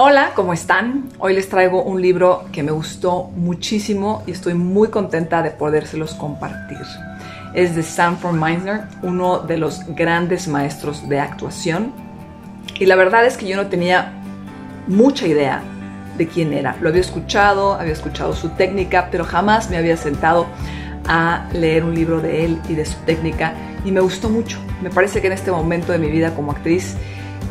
Hola, ¿cómo están? Hoy les traigo un libro que me gustó muchísimo y estoy muy contenta de podérselos compartir. Es de Sanford Meisner, uno de los grandes maestros de actuación. Y la verdad es que yo no tenía mucha idea de quién era. Lo había escuchado su técnica, pero jamás me había sentado a leer un libro de él y de su técnica. Y me gustó mucho. Me parece que en este momento de mi vida como actriz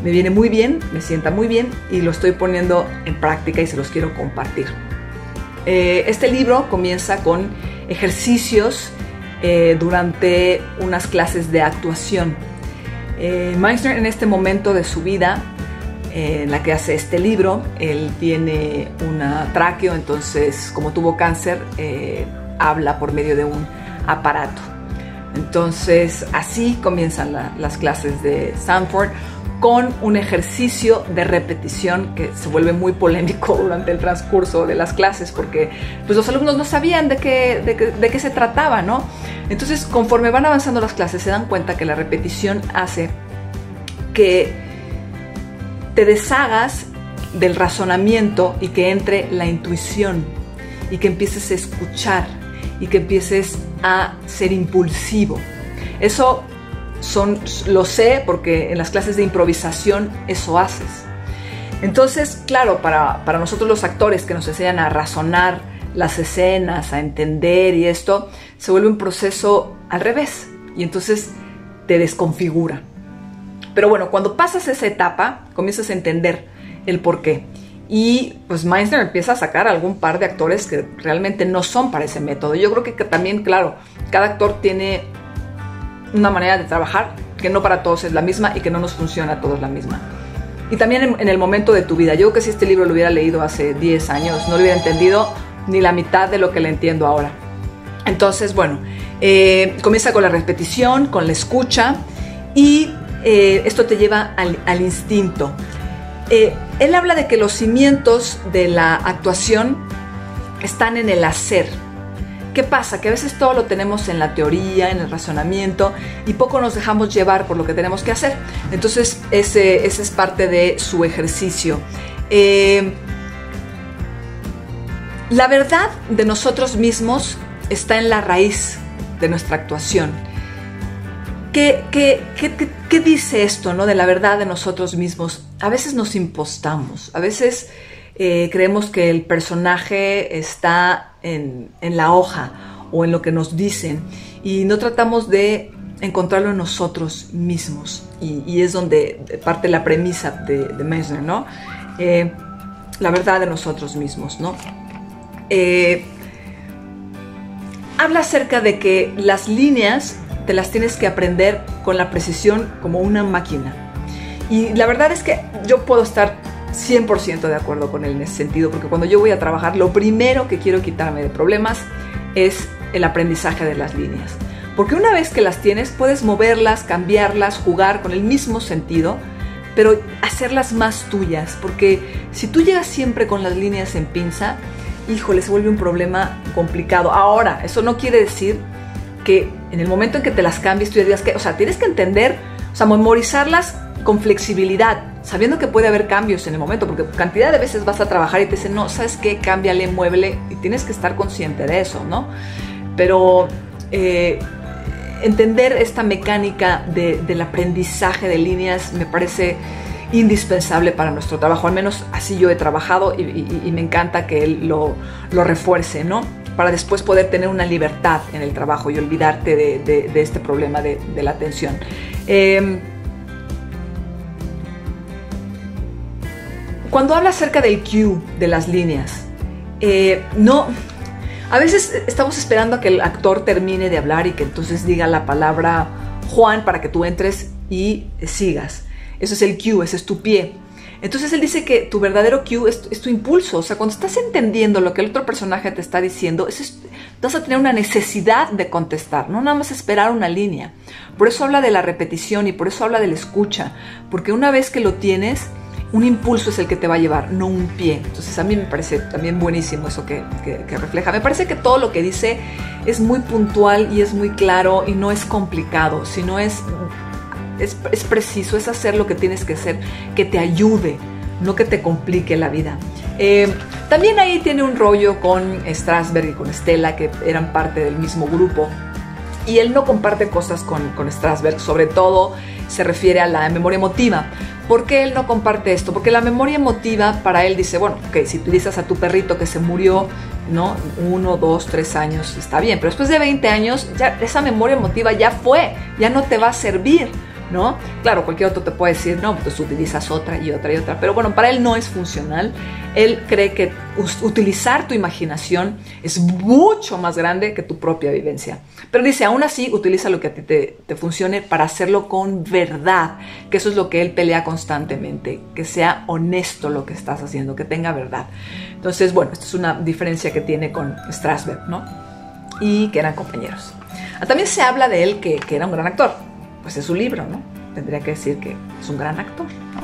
me viene muy bien, me sienta muy bien y lo estoy poniendo en práctica y se los quiero compartir. Este libro comienza con ejercicios durante unas clases de actuación. Meisner, en este momento de su vida en la que hace este libro, él tiene una tráqueo, entonces como tuvo cáncer, habla por medio de un aparato. Entonces así comienzan las clases de Sanford, con un ejercicio de repetición que se vuelve muy polémico durante el transcurso de las clases porque pues, los alumnos no sabían de qué se trataba, ¿no? Entonces, conforme van avanzando las clases, se dan cuenta que la repetición hace que te deshagas del razonamiento y que entre la intuición y que empieces a escuchar y que empieces a ser impulsivo. Eso lo sé porque en las clases de improvisación eso haces. Entonces, claro, para nosotros los actores que nos enseñan a razonar las escenas, a entender y esto, se vuelve un proceso al revés y entonces te desconfigura. Pero bueno, cuando pasas esa etapa, comienzas a entender el porqué. Y pues Meisner empieza a sacar algún par de actores que realmente no son para ese método. Yo creo que también, claro, cada actor tiene una manera de trabajar que no para todos es la misma y que no nos funciona a todos la misma. Y también en el momento de tu vida. Yo creo que si este libro lo hubiera leído hace 10 años, no lo hubiera entendido ni la mitad de lo que le entiendo ahora. Entonces, bueno, comienza con la repetición, con la escucha y esto te lleva al instinto. Él habla de que los cimientos de la actuación están en el hacer. ¿Qué pasa? Que a veces todo lo tenemos en la teoría, en el razonamiento y poco nos dejamos llevar por lo que tenemos que hacer. Entonces ese es parte de su ejercicio. La verdad de nosotros mismos está en la raíz de nuestra actuación. ¿Qué dice esto, ¿no? De la verdad de nosotros mismos? A veces nos impostamos, a veces creemos que el personaje está en la hoja o en lo que nos dicen y no tratamos de encontrarlo en nosotros mismos y es donde parte la premisa de Meisner, ¿no? La verdad de nosotros mismos, ¿no? Habla acerca de que las líneas te las tienes que aprender con la precisión como una máquina y la verdad es que yo puedo estar 100% de acuerdo con él en ese sentido, porque cuando yo voy a trabajar, lo primero que quiero quitarme de problemas es el aprendizaje de las líneas. Porque una vez que las tienes, puedes moverlas, cambiarlas, jugar con el mismo sentido, pero hacerlas más tuyas. Porque si tú llegas siempre con las líneas en pinza, híjole, se vuelve un problema complicado. Ahora, eso no quiere decir que en el momento en que te las cambies, tú ya digas que, o sea, tienes que entender, o sea, memorizarlas con flexibilidad, sabiendo que puede haber cambios en el momento, porque cantidad de veces vas a trabajar y te dicen, no, ¿sabes qué? Cámbiale, muévele, y tienes que estar consciente de eso, ¿no? Pero entender esta mecánica del aprendizaje de líneas me parece indispensable para nuestro trabajo, al menos así yo he trabajado y me encanta que él lo refuerce, ¿no? Para después poder tener una libertad en el trabajo y olvidarte de este problema de la atención. Cuando habla acerca del cue, de las líneas, a veces estamos esperando a que el actor termine de hablar y que entonces diga la palabra Juan para que tú entres y sigas. Eso es el cue, ese es tu pie. Entonces él dice que tu verdadero cue es tu impulso. O sea, cuando estás entendiendo lo que el otro personaje te está diciendo, vas a tener una necesidad de contestar, no nada más esperar una línea. Por eso habla de la repetición y por eso habla de la escucha. Porque una vez que lo tienes, un impulso es el que te va a llevar, no un pie. Entonces a mí me parece también buenísimo eso que refleja. Me parece que todo lo que dice es muy puntual y es muy claro y no es complicado, sino es preciso, es hacer lo que tienes que hacer, que te ayude no que te complique la vida. También ahí tiene un rollo con Strasberg y con Stella, que eran parte del mismo grupo, y él no comparte cosas con Strasberg, sobre todo se refiere a la memoria emotiva. ¿Por qué él no comparte esto? Porque la memoria emotiva para él dice, bueno, ok, si utilizas a tu perrito que se murió, ¿no? 1, 2, 3 años, está bien, pero después de 20 años, ya esa memoria emotiva ya fue, ya no te va a servir, ¿no? Claro, cualquier otro te puede decir, no, pues utilizas otra y otra y otra, pero bueno, para él no es funcional. Él cree que utilizar tu imaginación es mucho más grande que tu propia vivencia. Pero dice, aún así, utiliza lo que a ti te funcione para hacerlo con verdad, que eso es lo que él pelea constantemente, que sea honesto lo que estás haciendo, que tenga verdad. Entonces, bueno, esta es una diferencia que tiene con Strasberg, ¿no? Y que eran compañeros. También se habla de él que era un gran actor. Pues es su libro, ¿no? Tendría que decir que es un gran actor, ¿no?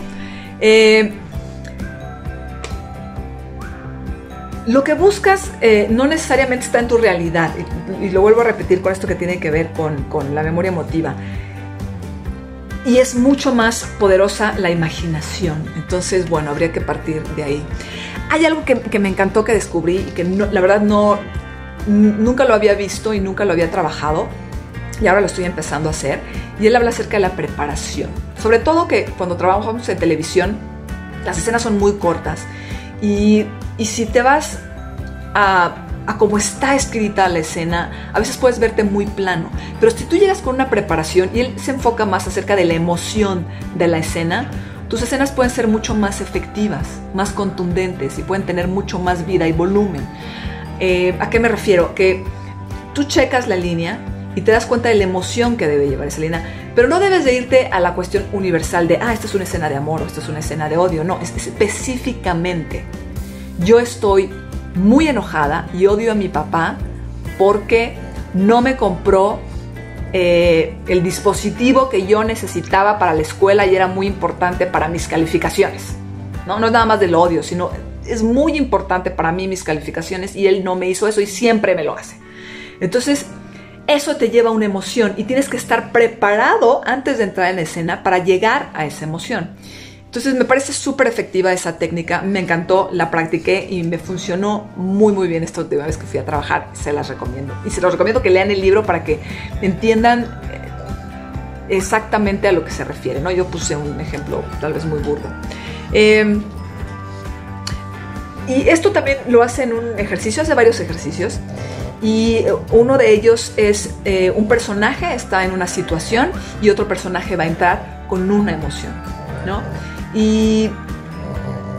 Lo que buscas no necesariamente está en tu realidad, y lo vuelvo a repetir con esto que tiene que ver con la memoria emotiva. Y es mucho más poderosa la imaginación. Entonces, bueno, habría que partir de ahí. Hay algo que me encantó, que descubrí y que no, la verdad nunca lo había visto y nunca lo había trabajado. Y ahora lo estoy empezando a hacer, y él habla acerca de la preparación. Sobre todo que cuando trabajamos en televisión, las escenas son muy cortas, y si te vas a cómo está escrita la escena, a veces puedes verte muy plano, pero si tú llegas con una preparación, y él se enfoca más acerca de la emoción de la escena, tus escenas pueden ser mucho más efectivas, más contundentes, y pueden tener mucho más vida y volumen. ¿A qué me refiero? Que tú checas la línea y te das cuenta de la emoción que debe llevar esa línea, pero no debes de irte a la cuestión universal de, esta es una escena de amor o esta es una escena de odio. No, es específicamente, yo estoy muy enojada y odio a mi papá porque no me compró el dispositivo que yo necesitaba para la escuela y era muy importante para mis calificaciones. No es nada más del odio, sino es muy importante para mí mis calificaciones, y él no me hizo eso y siempre me lo hace. Entonces, eso te lleva a una emoción y tienes que estar preparado antes de entrar en la escena para llegar a esa emoción. Entonces me parece súper efectiva esa técnica, me encantó, la practiqué y me funcionó muy muy bien esta última vez que fui a trabajar. Se las recomiendo, y se los recomiendo que lean el libro para que entiendan exactamente a lo que se refiere, ¿no? Yo puse un ejemplo tal vez muy burdo. Y esto también lo hace en un ejercicio, hace varios ejercicios. Y uno de ellos es un personaje está en una situación y otro personaje va a entrar con una emoción, ¿no? Y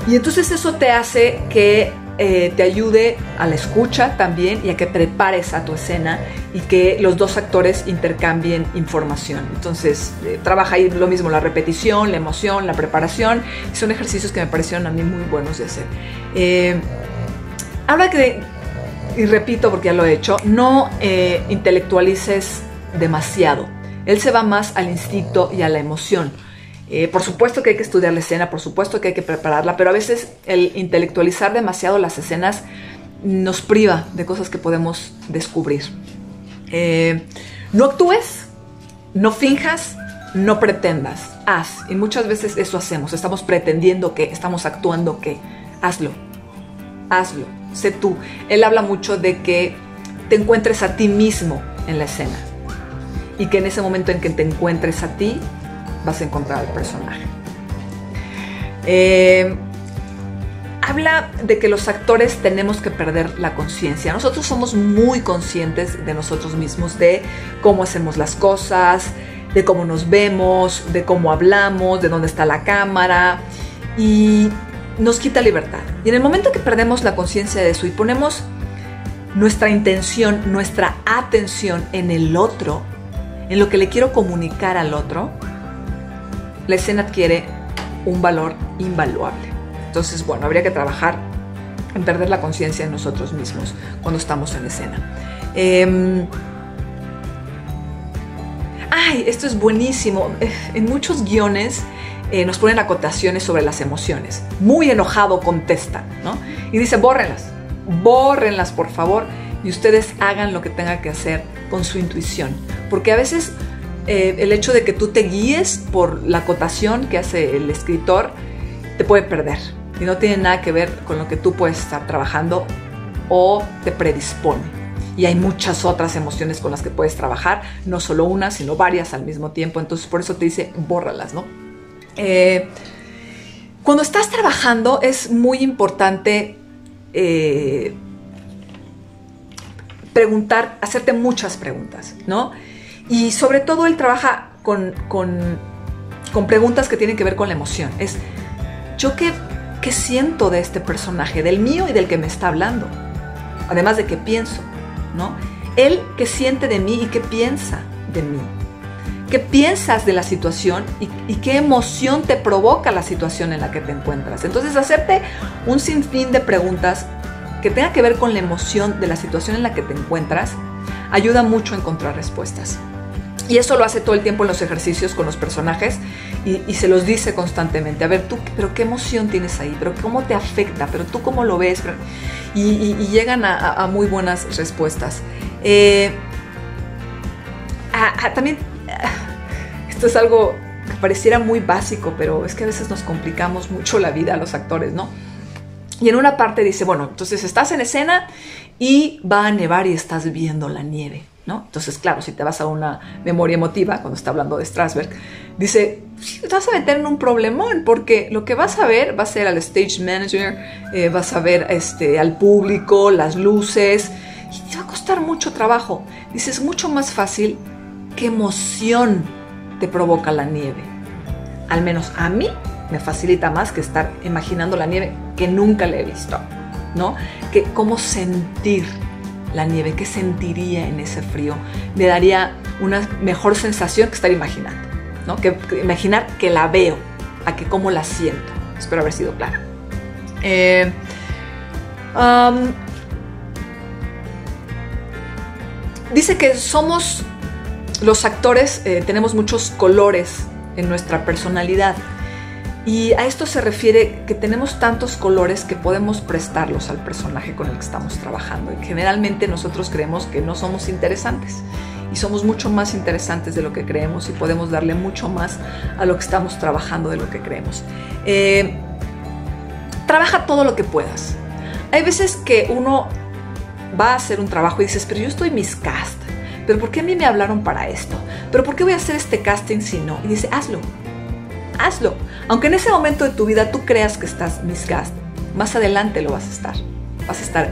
entonces eso te hace que te ayude a la escucha también, y a que prepares a tu escena y que los dos actores intercambien información. Entonces trabaja ahí lo mismo, la repetición, la emoción, la preparación. Son ejercicios que me parecieron a mí muy buenos de hacer. Habla que, y repito porque ya lo he hecho, no intelectualices demasiado. Él se va más al instinto y a la emoción. Por supuesto que hay que estudiar la escena, por supuesto que hay que prepararla, pero a veces el intelectualizar demasiado las escenas nos priva de cosas que podemos descubrir. No actúes, no finjas, no pretendas, haz. Y muchas veces eso hacemos, estamos pretendiendo que, estamos actuando que. Hazlo, sé tú. Él habla mucho de que te encuentres a ti mismo en la escena, y que en ese momento en que te encuentres a ti, vas a encontrar al personaje. Habla de que los actores tenemos que perder la conciencia. Nosotros somos muy conscientes de nosotros mismos, de cómo hacemos las cosas, de cómo nos vemos, de cómo hablamos, de dónde está la cámara, y nos quita libertad. Y en el momento que perdemos la conciencia de eso y ponemos nuestra intención, nuestra atención en el otro, en lo que le quiero comunicar al otro, la escena adquiere un valor invaluable. Entonces, bueno, habría que trabajar en perder la conciencia en nosotros mismos cuando estamos en escena. Esto es buenísimo. En muchos guiones nos ponen acotaciones sobre las emociones. Muy enojado contesta, ¿no? Y dice, bórrenlas por favor, y ustedes hagan lo que tengan que hacer con su intuición. Porque a veces el hecho de que tú te guíes por la acotación que hace el escritor te puede perder y no tiene nada que ver con lo que tú puedes estar trabajando o te predispone. Y hay muchas otras emociones con las que puedes trabajar, no solo una, sino varias al mismo tiempo. Entonces, por eso te dice, bórralas, ¿no? Cuando estás trabajando es muy importante preguntar, hacerte muchas preguntas, ¿no? Y sobre todo él trabaja con preguntas que tienen que ver con la emoción. Es, ¿yo qué siento de este personaje, del mío y del que me está hablando? Además de qué pienso, ¿no? Él, ¿qué siente de mí y qué piensa de mí? ¿Qué piensas de la situación y qué emoción te provoca la situación en la que te encuentras? Entonces, hacerte un sinfín de preguntas que tengan que ver con la emoción de la situación en la que te encuentras ayuda mucho a encontrar respuestas. Y eso lo hace todo el tiempo en los ejercicios con los personajes y se los dice constantemente. A ver, tú, pero ¿qué emoción tienes ahí? ¿Pero cómo te afecta? ¿Pero tú cómo lo ves? Y llegan a muy buenas respuestas. También, esto es algo que pareciera muy básico, pero es que a veces nos complicamos mucho la vida a los actores, ¿no? Y en una parte dice, bueno, entonces estás en escena y va a nevar y estás viendo la nieve, ¿no? Entonces, claro, si te vas a una memoria emotiva, cuando está hablando de Strasberg, dice, te vas a meter en un problemón, porque lo que vas a ver va a ser al stage manager, vas a ver al público, las luces, y te va a costar mucho trabajo. Dice, es mucho más fácil. ¿Qué emoción te provoca la nieve? Al menos a mí me facilita más que estar imaginando la nieve que nunca la he visto, ¿no? Que cómo sentir la nieve, qué sentiría en ese frío. Me daría una mejor sensación que estar imaginando, ¿no? Que imaginar que la veo, a que cómo la siento. Espero haber sido clara. Dice que somos los actores, tenemos muchos colores en nuestra personalidad. Y a esto se refiere que tenemos tantos colores que podemos prestarlos al personaje con el que estamos trabajando. Y generalmente nosotros creemos que no somos interesantes y somos mucho más interesantes de lo que creemos y podemos darle mucho más a lo que estamos trabajando de lo que creemos. Trabaja todo lo que puedas. Hay veces que uno va a hacer un trabajo y dices, pero yo estoy miscast, pero ¿por qué a mí me hablaron para esto? ¿Pero por qué voy a hacer este casting si no? Y dice, hazlo. Hazlo. Aunque en ese momento de tu vida tú creas que estás miscast, más adelante lo vas a estar. Vas a estar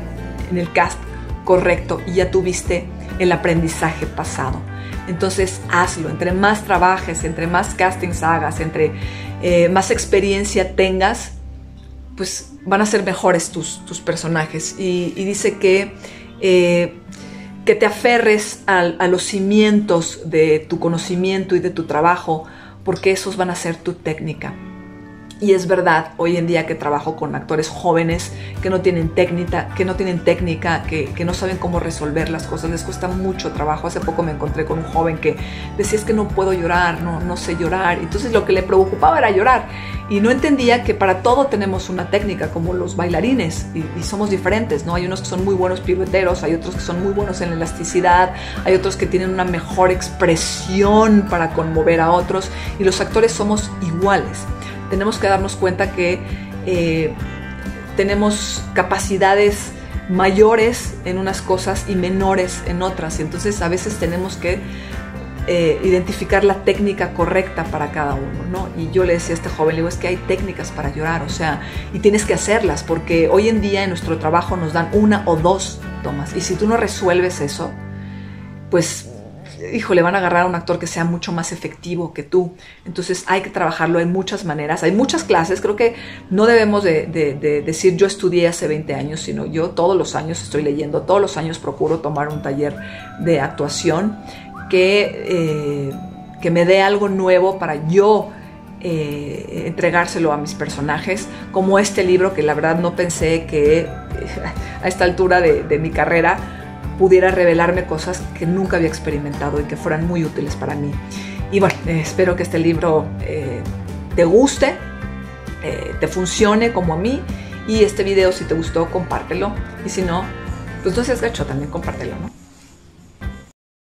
en el cast correcto y ya tuviste el aprendizaje pasado. Entonces hazlo. Entre más trabajes, entre más castings hagas, entre más experiencia tengas, pues van a ser mejores tus personajes. Y dice que te aferres a los cimientos de tu conocimiento y de tu trabajo, porque esos van a ser tu técnica. Y es verdad, hoy en día que trabajo con actores jóvenes que no tienen técnica, que no saben cómo resolver las cosas, les cuesta mucho trabajo. Hace poco me encontré con un joven que decía, es que no puedo llorar, no sé llorar. Entonces lo que le preocupaba era llorar y no entendía que para todo tenemos una técnica, como los bailarines, y somos diferentes, ¿no? Hay unos que son muy buenos pirueteros, hay otros que son muy buenos en la elasticidad, hay otros que tienen una mejor expresión para conmover a otros, y los actores somos iguales. Tenemos que darnos cuenta que tenemos capacidades mayores en unas cosas y menores en otras. Entonces a veces tenemos que identificar la técnica correcta para cada uno, ¿no? Y yo le decía a este joven, le digo, es que hay técnicas para llorar, o sea, y tienes que hacerlas, porque hoy en día en nuestro trabajo nos dan 1 o 2 tomas. Y si tú no resuelves eso, pues híjole, van a agarrar a un actor que sea mucho más efectivo que tú. Entonces hay que trabajarlo en muchas maneras. Hay muchas clases. Creo que no debemos de decir yo estudié hace 20 años, sino yo todos los años estoy leyendo, todos los años procuro tomar un taller de actuación que me dé algo nuevo para yo entregárselo a mis personajes, como este libro que la verdad no pensé que a esta altura de mi carrera pudiera revelarme cosas que nunca había experimentado y que fueran muy útiles para mí. Y bueno, espero que este libro te guste, te funcione como a mí, y este video, si te gustó, compártelo, y si no, pues no seas gacho, también compártelo, ¿no?